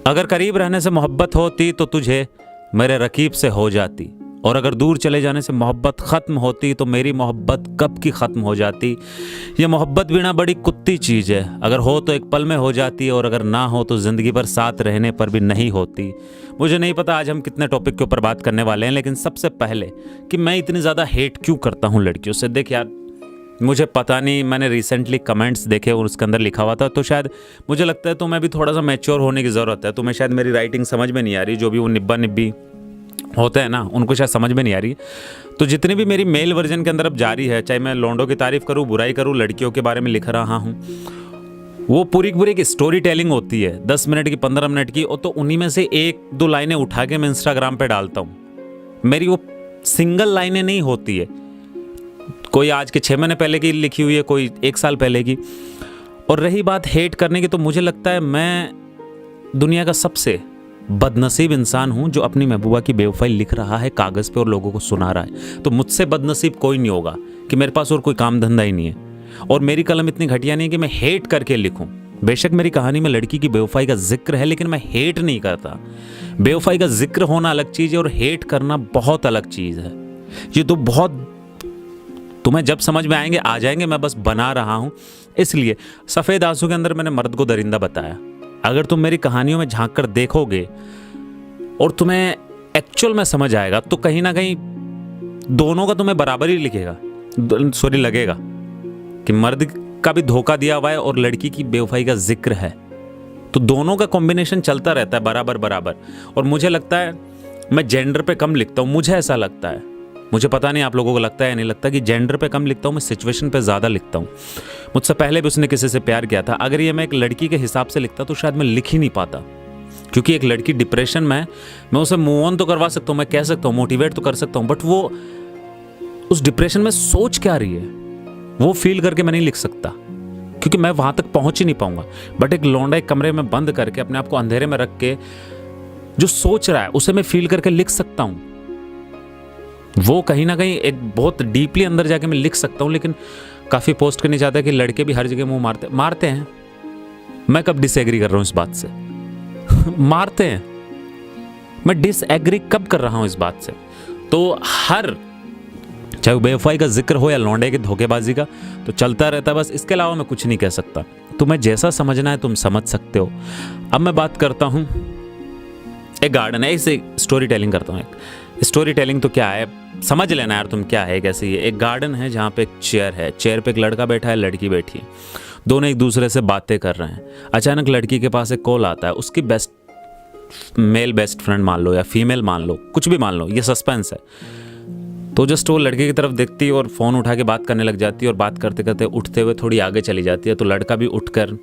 अगर करीब रहने से मोहब्बत होती तो तुझे मेरे रकीब से हो जाती, और अगर दूर चले जाने से मोहब्बत ख़त्म होती तो मेरी मोहब्बत कब की ख़त्म हो जाती। ये मोहब्बत बिना बड़ी कुत्ती चीज़ है, अगर हो तो एक पल में हो जाती, और अगर ना हो तो ज़िंदगी भर साथ रहने पर भी नहीं होती। मुझे नहीं पता आज हम कितने टॉपिक के ऊपर बात करने वाले हैं, लेकिन सबसे पहले कि मैं इतनी ज़्यादा हेट क्यों करता हूँ लड़कियों से। देख यार, मुझे पता नहीं, मैंने रिसेंटली कमेंट्स देखे और उसके अंदर लिखा हुआ था, तो शायद मुझे लगता है तुम्हें भी थोड़ा सा मैच्योर होने की ज़रूरत है। तुम्हें शायद मेरी राइटिंग समझ में नहीं आ रही, जो भी वो निब्बा निब्बी होते हैं ना, उनको शायद समझ में नहीं आ रही। तो जितनी भी मेरी मेल वर्जन के अंदर अब जारी है, चाहे मैं लौंडों की तारीफ़ करूँ, बुराई करूँ, लड़कियों के बारे में लिख रहा हूँ, वो पूरी की पूरी एक स्टोरी टेलिंग होती है, 10 मिनट की, 15 मिनट की, और तो उन्हीं में से 1-2 लाइनें उठा के मैं इंस्टाग्राम पे डालता हूँ। मेरी वो सिंगल लाइनें नहीं होती है, कोई आज के 6 महीने पहले की लिखी हुई है, कोई 1 साल पहले की। और रही बात हेट करने की, तो मुझे लगता है मैं दुनिया का सबसे बदनसीब इंसान हूं जो अपनी महबूबा की बेवफाई लिख रहा है कागज़ पे और लोगों को सुना रहा है। तो मुझसे बदनसीब कोई नहीं होगा कि मेरे पास और कोई काम धंधा ही नहीं है, और मेरी कलम इतनी घटिया नहीं कि मैं हेट करके लिखूं। बेशक मेरी कहानी में लड़की की बेवफाई का जिक्र है, लेकिन मैं हेट नहीं करता। बेवफाई का जिक्र होना अलग चीज़ है और हेट करना बहुत अलग चीज़ है। ये तो बहुत, तुम्हें जब समझ में आएंगे आ जाएंगे, मैं बस बना रहा हूं। इसलिए सफ़ेद आंसू के अंदर मैंने मर्द को दरिंदा बताया। अगर तुम मेरी कहानियों में झांक कर देखोगे और तुम्हें एक्चुअल में समझ आएगा, तो कहीं ना कहीं दोनों का तुम्हें बराबर ही लगेगा कि मर्द का भी धोखा दिया हुआ है और लड़की की बेवफाई का जिक्र है। तो दोनों का कॉम्बिनेशन चलता रहता है बराबर बराबर। और मुझे लगता है मैं जेंडर पे कम लिखता हूँ, मुझे ऐसा लगता है। मुझे पता नहीं आप लोगों को लगता है या नहीं लगता कि जेंडर पे कम लिखता हूँ, मैं सिचुएशन पे ज़्यादा लिखता हूँ। मुझसे पहले भी उसने किसी से प्यार किया था, अगर ये मैं एक लड़की के हिसाब से लिखता तो शायद मैं लिख ही नहीं पाता। क्योंकि एक लड़की डिप्रेशन में, मैं उसे मूव ऑन तो करवा सकता हूँ, मैं कह सकता हूँ, मोटिवेट तो कर सकता हूँ, बट वो उस डिप्रेशन में सोच क्या रही है वो फील करके मैं नहीं लिख सकता, क्योंकि मैं वहाँ तक पहुँच ही नहीं पाऊंगा। बट एक लौंडा एक कमरे में बंद करके अपने आप को अंधेरे में रख के जो सोच रहा है उसे मैं फील करके लिख सकता हूँ। वो कहीं ना कहीं एक बहुत डीपली अंदर जाके मैं लिख सकता हूँ। लेकिन काफ़ी पोस्ट करनी चाहता है कि लड़के भी हर जगह मुंह मारते हैं। मैं कब डिसएग्री कर रहा हूँ इस बात से? मारते हैं। मैं डिसएग्री कब कर रहा हूँ इस बात से? तो हर, चाहे बेवफाई का जिक्र हो या लौंडे की धोखेबाजी का, तो चलता रहता है बस। इसके अलावा मैं कुछ नहीं कह सकता। तुम्हें जैसा समझना है तुम समझ सकते हो। अब मैं बात करता हूँ, एक गार्डन है, इसे स्टोरी टेलिंग करता हूँ। एक स्टोरी टेलिंग तो क्या है समझ लेना यार तुम, क्या है कैसे ये। एक गार्डन है जहाँ पे एक चेयर है, चेयर पे एक लड़का बैठा है, लड़की बैठी है, दोनों एक दूसरे से बातें कर रहे हैं। अचानक लड़की के पास एक कॉल आता है, उसकी मेल बेस्ट फ्रेंड मान लो या फीमेल मान लो, कुछ भी मान लो, ये सस्पेंस है। तो जस्ट वो लड़के की तरफ देखती है और फ़ोन उठा के बात करने लग जाती है, और बात करते करते उठते हुए थोड़ी आगे चली जाती है। तो लड़का भी उठकर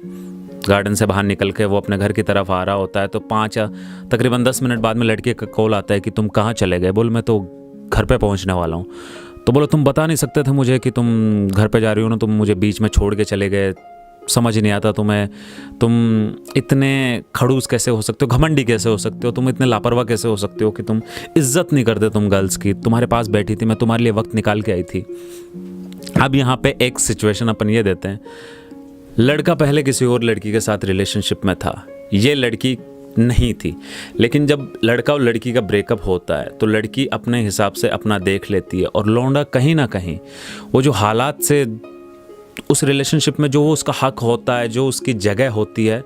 गार्डन से बाहर निकल के वो अपने घर की तरफ आ रहा होता है। तो तकरीबन 10 मिनट बाद में लड़के का कॉल आता है कि तुम कहाँ चले गए? बोल मैं तो घर पे पहुँचने वाला हूँ। तो बोलो तुम बता नहीं सकते थे मुझे कि तुम घर पे जा रही हो ना, तुम मुझे बीच में छोड़ के चले गए, समझ नहीं आता तुम्हें, तुम इतने खड़ूस कैसे हो सकते हो, घमंडी कैसे हो सकते हो, तुम इतने लापरवाह कैसे हो सकते हो कि तुम इज्जत नहीं करते तुम गर्ल्स की। तुम्हारे पास बैठी थी, मैं तुम्हारे लिए वक्त निकाल के आई थी। अब यहाँ पे एक सिचुएशन अपन ये देते हैं, लड़का पहले किसी और लड़की के साथ रिलेशनशिप में था, ये लड़की नहीं थी। लेकिन जब लड़का और लड़की का ब्रेकअप होता है तो लड़की अपने हिसाब से अपना देख लेती है, और लौंडा कहीं ना कहीं वो जो हालात से उस रिलेशनशिप में जो उसका हक होता है, जो उसकी जगह होती है,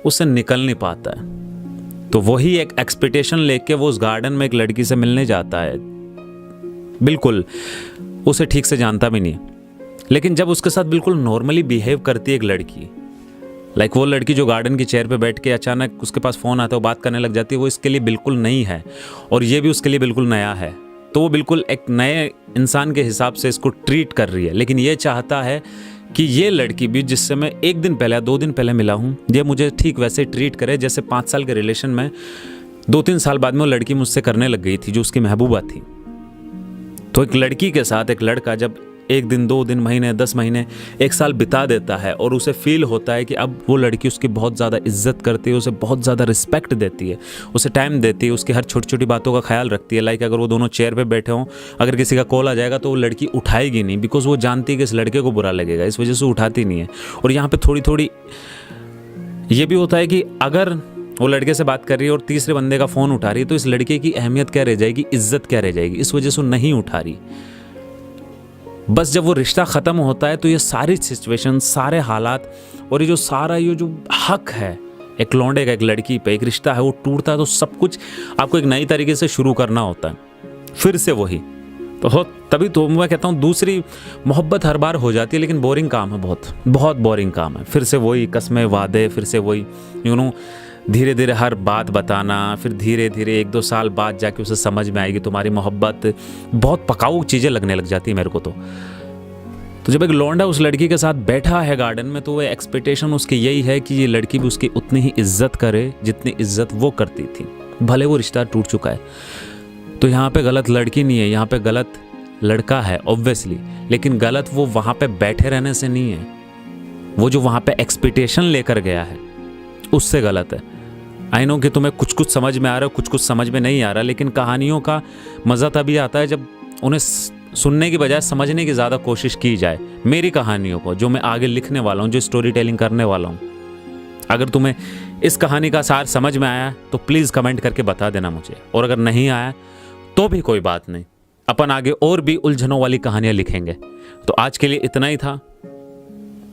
उससे निकल नहीं पाता है। तो वही एक एक्सपेक्टेशन लेके वो उस गार्डन में एक लड़की से मिलने जाता है, बिल्कुल उसे ठीक से जानता भी नहीं। लेकिन जब उसके साथ बिल्कुल नॉर्मली बिहेव करती है एक लड़की, लाइक वो लड़की जो गार्डन की चेयर पे बैठ के अचानक उसके पास फ़ोन आता है, वो बात करने लग जाती है, वो इसके लिए बिल्कुल नई है और ये भी उसके लिए बिल्कुल नया है। तो वो बिल्कुल एक नए इंसान के हिसाब से इसको ट्रीट कर रही है। लेकिन ये चाहता है कि ये लड़की भी, जिससे मैं 1 दिन पहले 2 दिन पहले मिला हूँ, ये मुझे ठीक वैसे ट्रीट करे जैसे 5 साल के रिलेशन में 2-3 साल बाद में वो लड़की मुझसे करने लग गई थी, जो उसकी महबूबा थी। तो एक लड़की के साथ एक लड़का जब 1 दिन, 2 दिन, महीने, 10 महीने, 1 साल बिता देता है और उसे फील होता है कि अब वो लड़की उसकी बहुत ज़्यादा इज्जत करती है, उसे बहुत ज़्यादा रिस्पेक्ट देती है, उसे टाइम देती है, उसकी हर छोटी छोटी बातों का ख्याल रखती है। लाइक अगर वो दोनों चेयर पे बैठे हों, अगर किसी का कॉल आ जाएगा तो वो लड़की उठाएगी नहीं, बिकॉज वो जानती है कि इस लड़के को बुरा लगेगा, इस वजह से उठाती नहीं है। और यहाँ पर थोड़ी थोड़ी ये भी होता है कि अगर वो लड़के से बात कर रही है और तीसरे बंदे का फ़ोन उठा रही है, तो इस लड़के की अहमियत क्या रह जाएगी, इज्जत क्या रह जाएगी, इस वजह से वो नहीं उठा रही। बस जब वो रिश्ता ख़त्म होता है तो ये सारी सिचुएशन, सारे हालात और ये जो हक है एक लौंडे का एक लड़की पे, एक रिश्ता है, वो टूटता है तो सब कुछ आपको एक नई तरीके से शुरू करना होता है, फिर से वही तो हो। तभी तो मैं कहता हूँ दूसरी मोहब्बत हर बार हो जाती है, लेकिन बोरिंग काम है, बहुत बहुत बोरिंग काम है। फिर से वही कस्में वादे, फिर से वही धीरे धीरे हर बात बताना, फिर धीरे धीरे 1-2 साल बाद जाके उसे समझ में आएगी तुम्हारी मोहब्बत। बहुत पकाऊ चीज़ें लगने लग जाती है मेरे को तो जब एक लौंडा उस लड़की के साथ बैठा है गार्डन में, तो वो एक्सपेक्टेशन उसकी यही है कि ये लड़की भी उसकी उतनी ही इज्जत करे जितनी इज्जत वो करती थी, भले वो रिश्ता टूट चुका है। तो यहाँ पे गलत लड़की नहीं है, यहाँ पे गलत लड़का है ऑब्वियसली, लेकिन गलत वो वहाँ पे बैठे रहने से नहीं है, वो जो वहाँ पे एक्सपेक्टेशन लेकर गया है उससे गलत है। आई नो कि तुम्हें कुछ कुछ समझ में आ रहा है, कुछ कुछ समझ में नहीं आ रहा, लेकिन कहानियों का मज़ा तभी आता है जब उन्हें सुनने की बजाय समझने की ज़्यादा कोशिश की जाए। मेरी कहानियों को जो मैं आगे लिखने वाला हूँ, जो स्टोरी टेलिंग करने वाला हूँ, अगर तुम्हें इस कहानी का सार समझ में आया तो प्लीज़ कमेंट करके बता देना मुझे, और अगर नहीं आया तो भी कोई बात नहीं, अपन आगे और भी उलझनों वाली कहानियाँ लिखेंगे। तो आज के लिए इतना ही था,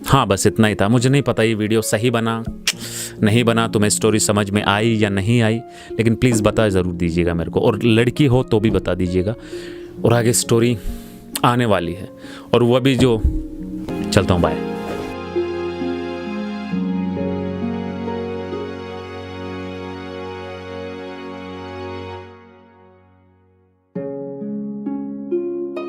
हाँ बस इतना ही था। मुझे नहीं पता ये वीडियो सही बना नहीं बना, तुम्हें स्टोरी समझ में आई या नहीं आई, लेकिन प्लीज़ बता ज़रूर दीजिएगा मेरे को, और लड़की हो तो भी बता दीजिएगा। और आगे स्टोरी आने वाली है, और वह भी जो चलता हूँ, बाय।